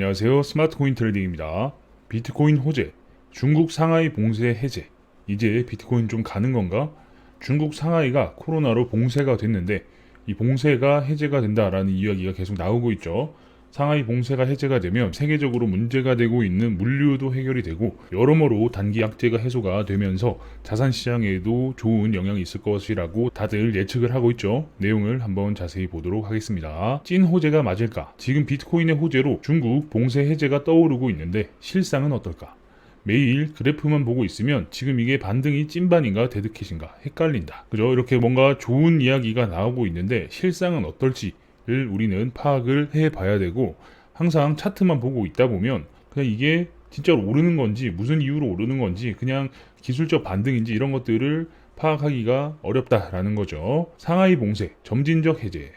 안녕하세요. 스마트코인 트레이딩입니다. 비트코인 호재, 중국 상하이 봉쇄 해제. 이제 비트코인 좀 가는 건가? 중국 상하이가 코로나로 봉쇄가 됐는데 이 봉쇄가 해제가 된다라는 이야기가 계속 나오고 있죠. 상하이 봉쇄가 해제가 되면 세계적으로 문제가 되고 있는 물류도 해결이 되고 여러모로 단기 약재가 해소가 되면서 자산시장에도 좋은 영향이 있을 것이라고 다들 예측을 하고 있죠. 내용을 한번 자세히 보도록 하겠습니다. 찐 호재가 맞을까? 지금 비트코인의 호재로 중국 봉쇄 해제가 떠오르고 있는데 실상은 어떨까? 매일 그래프만 보고 있으면 지금 이게 반등이 찐반인가 데드캣인가 헷갈린다. 그죠? 이렇게 뭔가 좋은 이야기가 나오고 있는데 실상은 어떨지 우리는 파악을 해봐야 되고, 항상 차트만 보고 있다 보면 그냥 이게 진짜로 오르는 건지 무슨 이유로 오르는 건지 그냥 기술적 반등인지 이런 것들을 파악하기가 어렵다라는 거죠. 상하이 봉쇄 점진적 해제,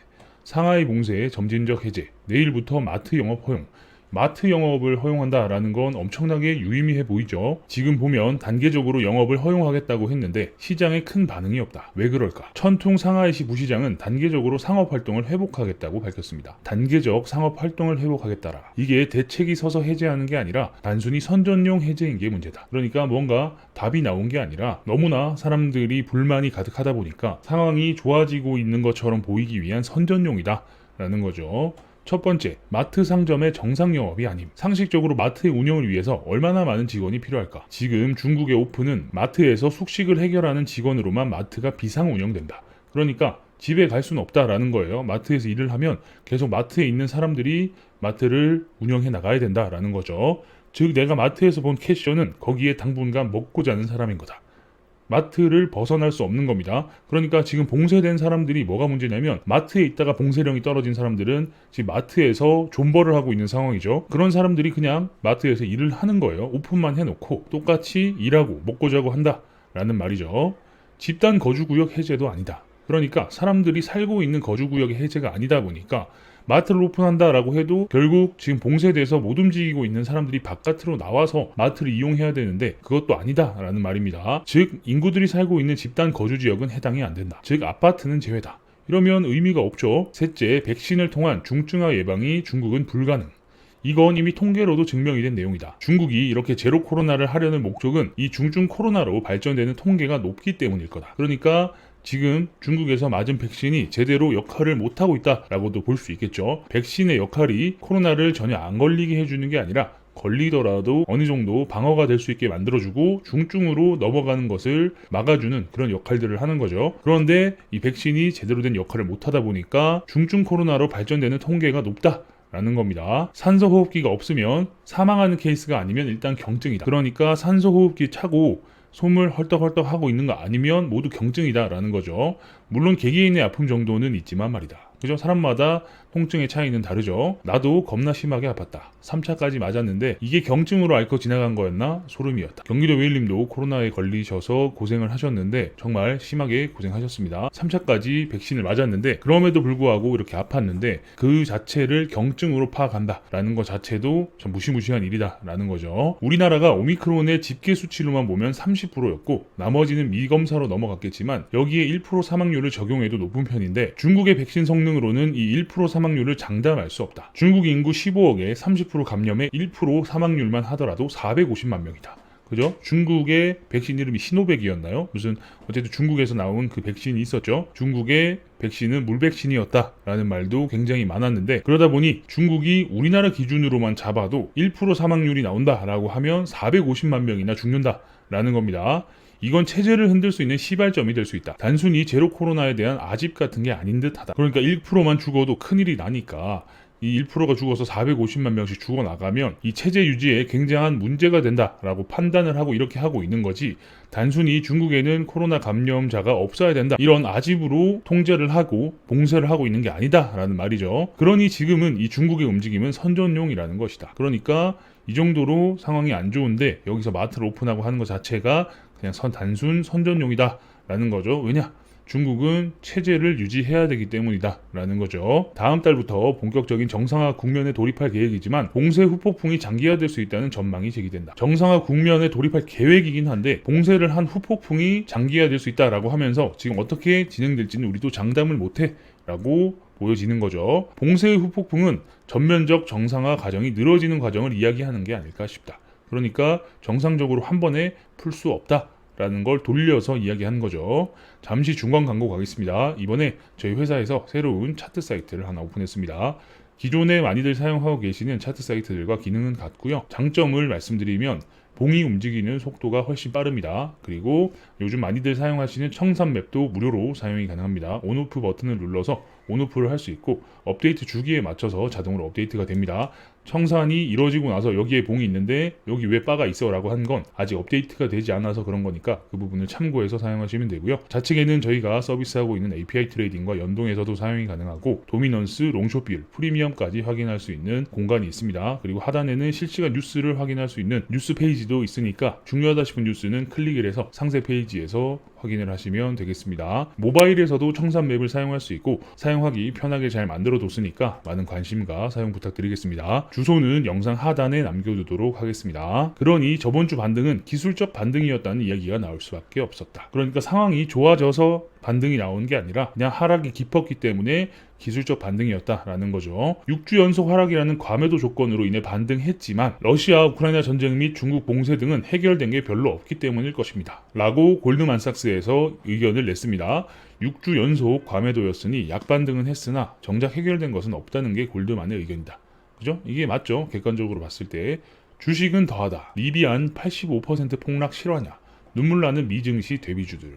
상하이 봉쇄 점진적 해제, 내일부터 마트 영업 허용. 마트 영업을 허용한다라는 건 엄청나게 유의미해 보이죠. 지금 보면 단계적으로 영업을 허용하겠다고 했는데 시장에 큰 반응이 없다. 왜 그럴까? 천퉁 상하이시 부시장은 단계적으로 상업활동을 회복하겠다고 밝혔습니다. 단계적 상업활동을 회복하겠다라. 이게 대책이 서서 해제하는 게 아니라 단순히 선전용 해제인 게 문제다. 그러니까 뭔가 답이 나온 게 아니라 너무나 사람들이 불만이 가득하다 보니까 상황이 좋아지고 있는 것처럼 보이기 위한 선전용이다 라는 거죠. 첫 번째, 마트 상점의 정상 영업이 아님. 상식적으로 마트의 운영을 위해서 얼마나 많은 직원이 필요할까? 지금 중국의 오픈은 마트에서 숙식을 해결하는 직원으로만 마트가 비상 운영된다. 그러니까 집에 갈 수는 없다라는 거예요. 마트에서 일을 하면 계속 마트에 있는 사람들이 마트를 운영해 나가야 된다라는 거죠. 즉 내가 마트에서 본 캐셔는 거기에 당분간 먹고 자는 사람인 거다. 마트를 벗어날 수 없는 겁니다. 그러니까 지금 봉쇄된 사람들이 뭐가 문제냐면, 마트에 있다가 봉쇄령이 떨어진 사람들은 지금 마트에서 존버를 하고 있는 상황이죠. 그런 사람들이 그냥 마트에서 일을 하는 거예요. 오픈만 해놓고 똑같이 일하고 먹고 자고 한다라는 말이죠. 집단 거주구역 해제도 아니다. 그러니까 사람들이 살고 있는 거주구역의 해제가 아니다 보니까 마트를 오픈한다라고 해도 결국 지금 봉쇄돼서 못 움직이고 있는 사람들이 바깥으로 나와서 마트를 이용해야 되는데 그것도 아니다라는 말입니다. 즉 인구들이 살고 있는 집단 거주 지역은 해당이 안 된다. 즉 아파트는 제외다. 이러면 의미가 없죠. 셋째, 백신을 통한 중증화 예방이 중국은 불가능. 이건 이미 통계로도 증명이 된 내용이다. 중국이 이렇게 제로 코로나를 하려는 목적은 이 중증 코로나로 발전되는 통계가 높기 때문일 거다. 그러니까 지금 중국에서 맞은 백신이 제대로 역할을 못하고 있다라고도 볼 수 있겠죠. 백신의 역할이 코로나를 전혀 안 걸리게 해주는 게 아니라 걸리더라도 어느 정도 방어가 될 수 있게 만들어주고 중증으로 넘어가는 것을 막아주는 그런 역할들을 하는 거죠. 그런데 이 백신이 제대로 된 역할을 못하다 보니까 중증 코로나로 발전되는 통계가 높다 라는 겁니다. 산소호흡기가 없으면 사망하는 케이스가 아니면 일단 경증이다. 그러니까 산소호흡기 차고 숨을 헐떡헐떡 하고 있는 거 아니면 모두 경증이다라는 거죠. 물론 개개인의 아픔 정도는 있지만 말이다. 그죠? 사람마다 통증의 차이는 다르죠. 나도 겁나 심하게 아팠다. 3차까지 맞았는데 이게 경증으로 앓고 지나간 거였나? 소름이었다. 경기도 웨일님도 코로나에 걸리셔서 고생을 하셨는데 정말 심하게 고생하셨습니다. 3차까지 백신을 맞았는데 그럼에도 불구하고 이렇게 아팠는데 그 자체를 경증으로 파악한다라는 것 자체도 참 무시무시한 일이다라는 거죠. 우리나라가 오미크론의 집계 수치로만 보면 30%였고 나머지는 미검사로 넘어갔겠지만 여기에 1% 사망률을 적용해도 높은 편인데 중국의 백신 성능으로는 이 1% 사망률을 장담할 수 없다. 중국 인구 15억에 30% 감염에 1% 사망률만 하더라도 450만 명이다. 그죠? 중국의 백신 이름이 시노백이었나요? 무슨 어쨌든 중국에서 나온 그 백신이 있었죠. 중국의 백신은 물백신이었다라는 말도 굉장히 많았는데 그러다 보니 중국이 우리나라 기준으로만 잡아도 1% 사망률이 나온다라고 하면 450만 명이나 죽는다라는 겁니다. 이건 체제를 흔들 수 있는 시발점이 될 수 있다. 단순히 제로 코로나에 대한 아집 같은 게 아닌 듯하다. 그러니까 1%만 죽어도 큰일이 나니까 이 1%가 죽어서 450만 명씩 죽어나가면 이 체제 유지에 굉장한 문제가 된다라고 판단을 하고 이렇게 하고 있는 거지, 단순히 중국에는 코로나 감염자가 없어야 된다 이런 아집으로 통제를 하고 봉쇄를 하고 있는 게 아니다라는 말이죠. 그러니 지금은 이 중국의 움직임은 선전용이라는 것이다. 그러니까 이 정도로 상황이 안 좋은데 여기서 마트를 오픈하고 하는 것 자체가 그냥 단순 선전용이다 라는 거죠. 왜냐? 중국은 체제를 유지해야 되기 때문이다 라는 거죠. 다음 달부터 본격적인 정상화 국면에 돌입할 계획이지만 봉쇄 후폭풍이 장기화될 수 있다는 전망이 제기된다. 정상화 국면에 돌입할 계획이긴 한데 봉쇄를 한 후폭풍이 장기화될 수 있다라고 하면서 지금 어떻게 진행될지는 우리도 장담을 못해 라고 보여지는 거죠. 봉쇄의 후폭풍은 전면적 정상화 과정이 늘어지는 과정을 이야기하는 게 아닐까 싶다. 그러니까 정상적으로 한 번에 풀 수 없다라는 걸 돌려서 이야기하는 거죠. 잠시 중간 광고 가겠습니다. 이번에 저희 회사에서 새로운 차트 사이트를 하나 오픈했습니다. 기존에 많이들 사용하고 계시는 차트 사이트들과 기능은 같고요. 장점을 말씀드리면 봉이 움직이는 속도가 훨씬 빠릅니다. 그리고 요즘 많이들 사용하시는 청산 맵도 무료로 사용이 가능합니다. 온오프 버튼을 눌러서 온오프를 할 수 있고 업데이트 주기에 맞춰서 자동으로 업데이트가 됩니다. 청산이 이루어지고 나서 여기에 봉이 있는데 여기 왜 바가 있어 라고 한 건 아직 업데이트가 되지 않아서 그런 거니까 그 부분을 참고해서 사용하시면 되고요. 좌측에는 저희가 서비스하고 있는 API 트레이딩과 연동해서도 사용이 가능하고 도미넌스, 롱숏 비율, 프리미엄까지 확인할 수 있는 공간이 있습니다. 그리고 하단에는 실시간 뉴스를 확인할 수 있는 뉴스 페이지도 있으니까 중요하다 싶은 뉴스는 클릭을 해서 상세 페이지에서 확인을 하시면 되겠습니다. 모바일에서도 청산 맵을 사용할 수 있고 사용하기 편하게 잘 만들어 뒀으니까 많은 관심과 사용 부탁드리겠습니다. 주소는 영상 하단에 남겨두도록 하겠습니다. 그러니 저번 주 반등은 기술적 반등이었다는 이야기가 나올 수밖에 없었다. 그러니까 상황이 좋아져서 반등이 나온 게 아니라 그냥 하락이 깊었기 때문에 기술적 반등이었다라는 거죠. 6주 연속 하락이라는 과매도 조건으로 인해 반등했지만 러시아 우크라이나 전쟁 및 중국 봉쇄 등은 해결된 게 별로 없기 때문일 것입니다. 라고 골드만삭스에서 의견을 냈습니다. 6주 연속 과매도였으니 약반등은 했으나 정작 해결된 것은 없다는 게 골드만의 의견이다. 그죠? 이게 맞죠? 객관적으로 봤을 때. 주식은 더하다. 리비안 85% 폭락 실화냐. 눈물 나는 미증시 데뷔주들.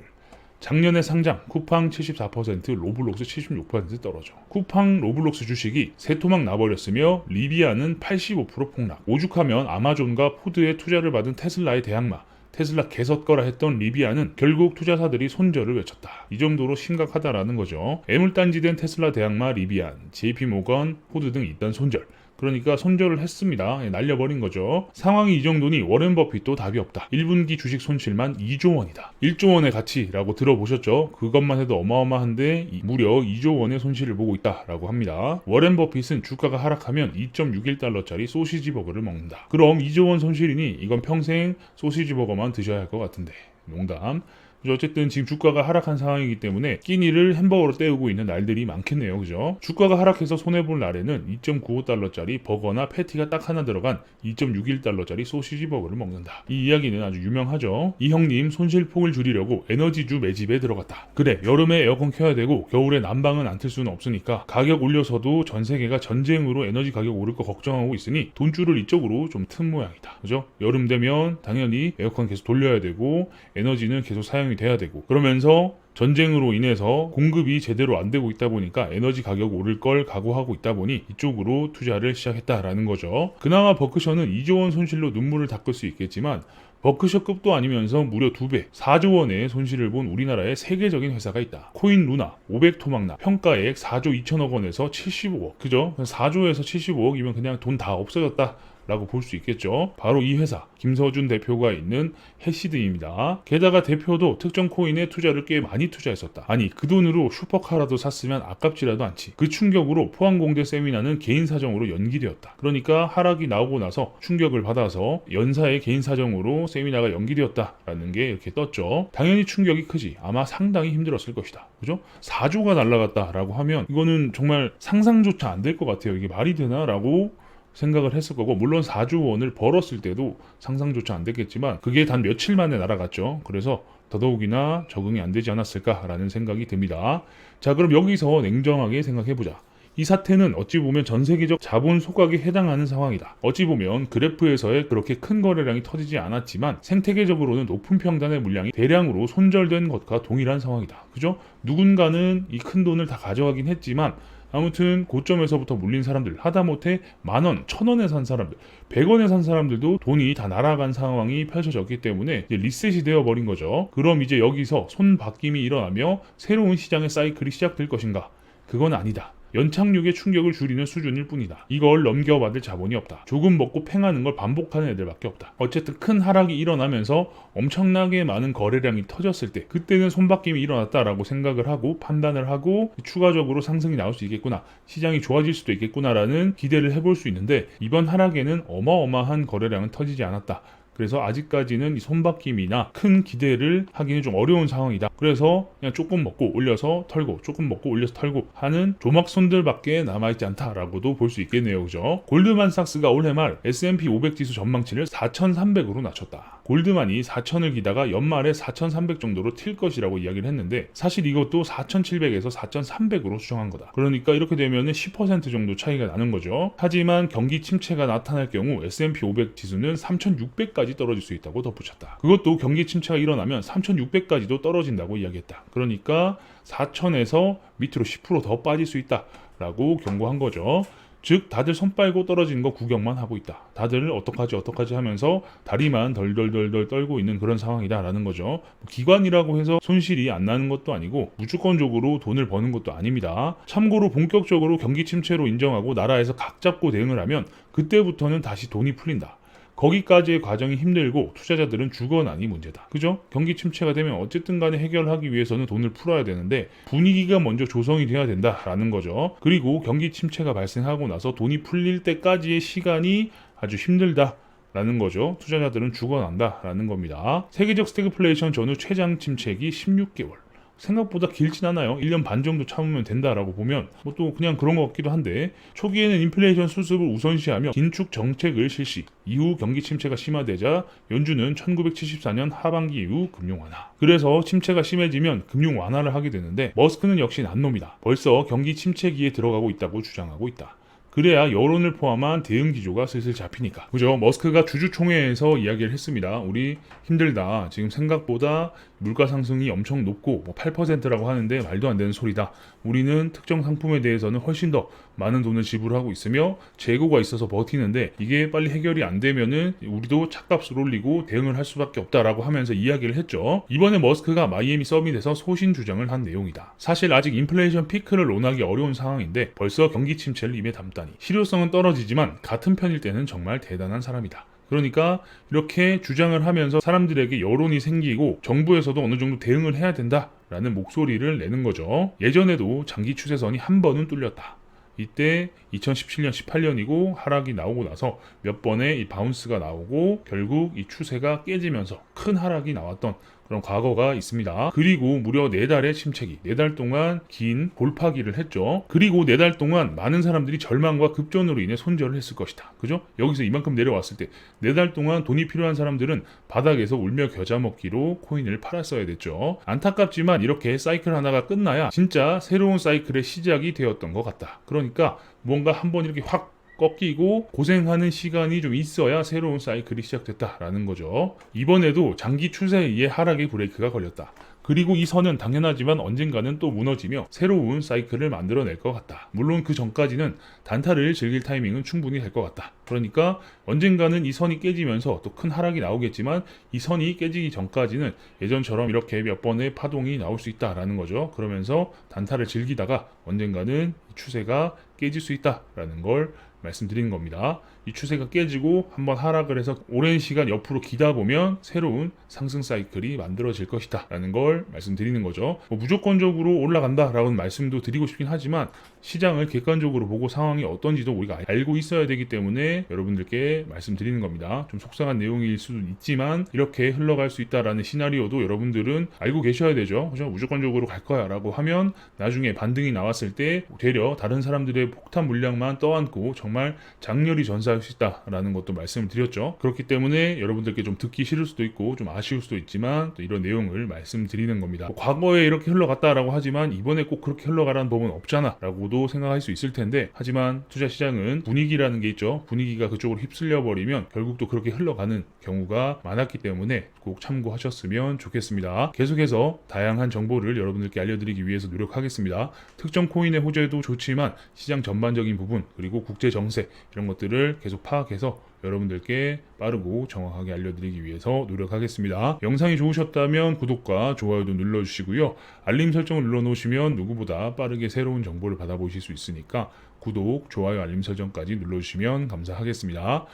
작년에 상장 쿠팡 74%, 로블록스 76% 떨어져. 쿠팡 로블록스 주식이 세 토막 나버렸으며 리비안은 85% 폭락. 오죽하면 아마존과 포드의 투자를 받은 테슬라의 대항마 테슬라 개섰거라 했던 리비안은 결국 투자사들이 손절을 외쳤다. 이 정도로 심각하다라는 거죠. 애물단지된 테슬라 대항마 리비안, JP모건, 포드 등 잇단 손절. 그러니까 손절을 했습니다. 날려버린 거죠. 상황이 이 정도니 워렌 버핏도 답이 없다. 1분기 주식 손실만 2조 원이다. 1조 원의 가치라고 들어보셨죠? 그것만 해도 어마어마한데 무려 2조 원의 손실을 보고 있다라고 합니다. 워렌 버핏은 주가가 하락하면 2.61달러짜리 소시지 버거를 먹는다. 그럼 2조 원 손실이니 이건 평생 소시지 버거만 드셔야 할 것 같은데. 농담. 어쨌든 지금 주가가 하락한 상황이기 때문에 끼니를 햄버거로 때우고 있는 날들이 많겠네요. 그죠? 주가가 하락해서 손해볼 날에는 2.95달러짜리 버거나 패티가 딱 하나 들어간 2.61달러짜리 소시지 버거를 먹는다. 이 이야기는 아주 유명하죠. 이 형님 손실폭을 줄이려고 에너지주 매집에 들어갔다. 그래, 여름에 에어컨 켜야 되고 겨울에 난방은 안 틀 수는 없으니까 가격 올려서도 전 세계가 전쟁으로 에너지 가격 오를 거 걱정하고 있으니 돈줄을 이쪽으로 좀 튼 모양이다. 그죠? 여름 되면 당연히 에어컨 계속 돌려야 되고 에너지는 계속 사용이 돼야 되고 그러면서 전쟁으로 인해서 공급이 제대로 안 되고 있다 보니까 에너지 가격 오를 걸 각오하고 있다 보니 이쪽으로 투자를 시작했다라는 거죠. 그나마 버크셔는 2조 원 손실로 눈물을 닦을 수 있겠지만 버크셔급도 아니면서 무려 2배, 4조 원의 손실을 본 우리나라의 세계적인 회사가 있다. 코인 루나, 500토막나, 평가액 4조 2천억 원에서 75억. 그죠? 4조에서 75억이면 그냥 돈 다 없어졌다. 라고 볼 수 있겠죠. 바로 이 회사 김서준 대표가 있는 해시드입니다. 게다가 대표도 특정 코인에 투자를 꽤 많이 투자했었다. 아니 그 돈으로 슈퍼카라도 샀으면 아깝지라도 않지. 그 충격으로 포항공대 세미나는 개인 사정으로 연기되었다. 그러니까 하락이 나오고 나서 충격을 받아서 연사의 개인 사정으로 세미나가 연기되었다라는 게 이렇게 떴죠. 당연히 충격이 크지. 아마 상당히 힘들었을 것이다. 그죠? 4조가 날라갔다라고 하면 이거는 정말 상상조차 안 될 것 같아요. 이게 말이 되나라고 생각을 했을 거고 물론 4조 원을 벌었을 때도 상상조차 안 됐겠지만 그게 단 며칠 만에 날아갔죠. 그래서 더더욱이나 적응이 안 되지 않았을까라는 생각이 듭니다. 자, 그럼 여기서 냉정하게 생각해보자. 이 사태는 어찌 보면 전 세계적 자본 소각에 해당하는 상황이다. 어찌 보면 그래프에서의 그렇게 큰 거래량이 터지지 않았지만 생태계적으로는 높은 평단의 물량이 대량으로 손절된 것과 동일한 상황이다. 그죠? 누군가는 이 큰 돈을 다 가져가긴 했지만 아무튼 고점에서부터 물린 사람들, 하다못해 10,000원, 1,000원에 산 사람들, 100원에 산 사람들도 돈이 다 날아간 상황이 펼쳐졌기 때문에 이제 리셋이 되어버린 거죠. 그럼 이제 여기서 손바뀜이 일어나며 새로운 시장의 사이클이 시작될 것인가? 그건 아니다. 연착륙의 충격을 줄이는 수준일 뿐이다. 이걸 넘겨받을 자본이 없다. 조금 먹고 팽하는 걸 반복하는 애들밖에 없다. 어쨌든 큰 하락이 일어나면서 엄청나게 많은 거래량이 터졌을 때 그때는 손바뀜이 일어났다라고 생각을 하고 판단을 하고 추가적으로 상승이 나올 수 있겠구나. 시장이 좋아질 수도 있겠구나라는 기대를 해볼 수 있는데 이번 하락에는 어마어마한 거래량은 터지지 않았다. 그래서 아직까지는 이 손바뀜이나 큰 기대를 하기는 좀 어려운 상황이다. 그래서 그냥 조금 먹고 올려서 털고 조금 먹고 올려서 털고 하는 조막손들밖에 남아있지 않다라고도 볼 수 있겠네요. 그죠? 골드만삭스가 올해 말 S&P 500 지수 전망치를 4,300으로 낮췄다. 골드만이 4,000을 기다가 연말에 4,300 정도로 튈 것이라고 이야기를 했는데 사실 이것도 4,700에서 4,300으로 수정한 거다. 그러니까 이렇게 되면 10% 정도 차이가 나는 거죠. 하지만 경기 침체가 나타날 경우 S&P 500 지수는 3,600까지 떨어질 수 있다고 덧붙였다. 그것도 경기 침체가 일어나면 3,600까지도 떨어진다고 이야기했다. 그러니까 4,000에서 밑으로 10%더 빠질 수 있다라고 경고한 거죠. 즉 다들 손 빨고 떨어지는 거 구경만 하고 있다. 다들 어떡하지 하면서 다리만 덜덜덜덜 떨고 있는 그런 상황이다라는 거죠. 기관이라고 해서 손실이 안 나는 것도 아니고 무조건적으로 돈을 버는 것도 아닙니다. 참고로 본격적으로 경기 침체로 인정하고 나라에서 각 잡고 대응을 하면 그때부터는 다시 돈이 풀린다. 거기까지의 과정이 힘들고 투자자들은 죽어나니 문제다. 그죠? 경기 침체가 되면 어쨌든 간에 해결하기 위해서는 돈을 풀어야 되는데 분위기가 먼저 조성이 돼야 된다라는 거죠. 그리고 경기 침체가 발생하고 나서 돈이 풀릴 때까지의 시간이 아주 힘들다. 라는 거죠. 투자자들은 죽어난다라는 겁니다. 세계적 스태그플레이션 전후 최장 침체기 16개월. 생각보다 길진 않아요. 1년 반 정도 참으면 된다라고 보면 뭐 또 그냥 그런 것 같기도 한데 초기에는 인플레이션 수습을 우선시하며 긴축 정책을 실시 이후 경기 침체가 심화되자 연준은 1974년 하반기 이후 금융 완화. 그래서 침체가 심해지면 금융 완화를 하게 되는데 머스크는 역시 난놈이다. 벌써 경기 침체기에 들어가고 있다고 주장하고 있다. 그래야 여론을 포함한 대응 기조가 슬슬 잡히니까. 그죠? 머스크가 주주총회에서 이야기를 했습니다. 우리 힘들다. 지금 생각보다 물가 상승이 엄청 높고 8%라고 하는데 말도 안 되는 소리다. 우리는 특정 상품에 대해서는 훨씬 더 많은 돈을 지불하고 있으며 재고가 있어서 버티는데 이게 빨리 해결이 안 되면은 우리도 차값을 올리고 대응을 할 수밖에 없다라고 하면서 이야기를 했죠. 이번에 머스크가 마이애미 서밋에서 소신 주장을 한 내용이다. 사실 아직 인플레이션 피크를 논하기 어려운 상황인데 벌써 경기 침체를 입에 담다니. 실효성은 떨어지지만 같은 편일 때는 정말 대단한 사람이다. 그러니까 이렇게 주장을 하면서 사람들에게 여론이 생기고 정부에서도 어느 정도 대응을 해야 된다라는 목소리를 내는 거죠. 예전에도 장기 추세선이 한 번은 뚫렸다. 이때 2017년, 18년이고 하락이 나오고 나서 몇 번의 이 바운스가 나오고 결국 이 추세가 깨지면서 큰 하락이 나왔던 그런 과거가 있습니다. 그리고 무려 4달의 침체기, 4달 동안 긴 골파기를 했죠. 그리고 4달 동안 많은 사람들이 절망과 급전으로 인해 손절을 했을 것이다. 그죠? 여기서 이만큼 내려왔을 때 4달 동안 돈이 필요한 사람들은 바닥에서 울며 겨자 먹기로 코인을 팔았어야 됐죠. 안타깝지만 이렇게 사이클 하나가 끝나야 진짜 새로운 사이클의 시작이 되었던 것 같다. 그러니까 뭔가 한번 이렇게 확 꺾이고 고생하는 시간이 좀 있어야 새로운 사이클이 시작됐다라는 거죠. 이번에도 장기 추세에 의해 하락의 브레이크가 걸렸다. 그리고 이 선은 당연하지만 언젠가는 또 무너지며 새로운 사이클을 만들어낼 것 같다. 물론 그 전까지는 단타를 즐길 타이밍은 충분히 될 것 같다. 그러니까 언젠가는 이 선이 깨지면서 또 큰 하락이 나오겠지만 이 선이 깨지기 전까지는 예전처럼 이렇게 몇 번의 파동이 나올 수 있다라는 거죠. 그러면서 단타를 즐기다가 언젠가는 이 추세가 깨질 수 있다라는 걸 말씀드리는 겁니다. 이 추세가 깨지고 한번 하락을 해서 오랜 시간 옆으로 기다 보면 새로운 상승 사이클이 만들어질 것이다 라는 걸 말씀드리는 거죠. 무조건적으로 올라간다라는 말씀도 드리고 싶긴 하지만 시장을 객관적으로 보고 상황이 어떤지도 우리가 알고 있어야 되기 때문에 여러분들께 말씀드리는 겁니다. 좀 속상한 내용일 수도 있지만 이렇게 흘러갈 수 있다라는 시나리오도 여러분들은 알고 계셔야 되죠. 그죠? 무조건적으로 갈 거야 라고 하면 나중에 반등이 나왔을 때 되려 다른 사람들의 폭탄 물량만 떠안고 정말 장렬히 전사할 수 있다라는 것도 말씀을 드렸죠. 그렇기 때문에 여러분들께 좀 듣기 싫을 수도 있고 좀 아쉬울 수도 있지만 또 이런 내용을 말씀드리는 겁니다. 과거에 이렇게 흘러갔다라고 하지만 이번에 꼭 그렇게 흘러가라는 법은 없잖아 라고도 생각할 수 있을 텐데 하지만 투자 시장은 분위기라는 게 있죠. 분위기가 그쪽으로 휩쓸려 버리면 결국 또 그렇게 흘러가는 경우가 많았기 때문에 꼭 참고하셨으면 좋겠습니다. 계속해서 다양한 정보를 여러분들께 알려드리기 위해서 노력하겠습니다. 특정 코인의 호재도 좋지만 시장 전반적인 부분 그리고 국제 정세 이런 것들을 계속 파악해서 여러분들께 빠르고 정확하게 알려드리기 위해서 노력하겠습니다. 영상이 좋으셨다면 구독과 좋아요도 눌러주시고요. 알림 설정을 눌러놓으시면 누구보다 빠르게 새로운 정보를 받아보실 수 있으니까 구독, 좋아요, 알림 설정까지 눌러주시면 감사하겠습니다.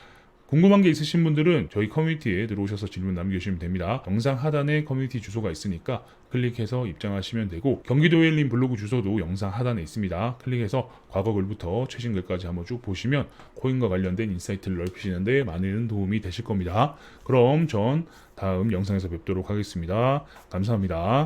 궁금한 게 있으신 분들은 저희 커뮤니티에 들어오셔서 질문 남겨주시면 됩니다. 영상 하단에 커뮤니티 주소가 있으니까 클릭해서 입장하시면 되고, 경기도 힐링 블로그 주소도 영상 하단에 있습니다. 클릭해서 과거 글부터 최신 글까지 한번 쭉 보시면 코인과 관련된 인사이트를 넓히시는 데 많은 도움이 되실 겁니다. 그럼 전 다음 영상에서 뵙도록 하겠습니다. 감사합니다.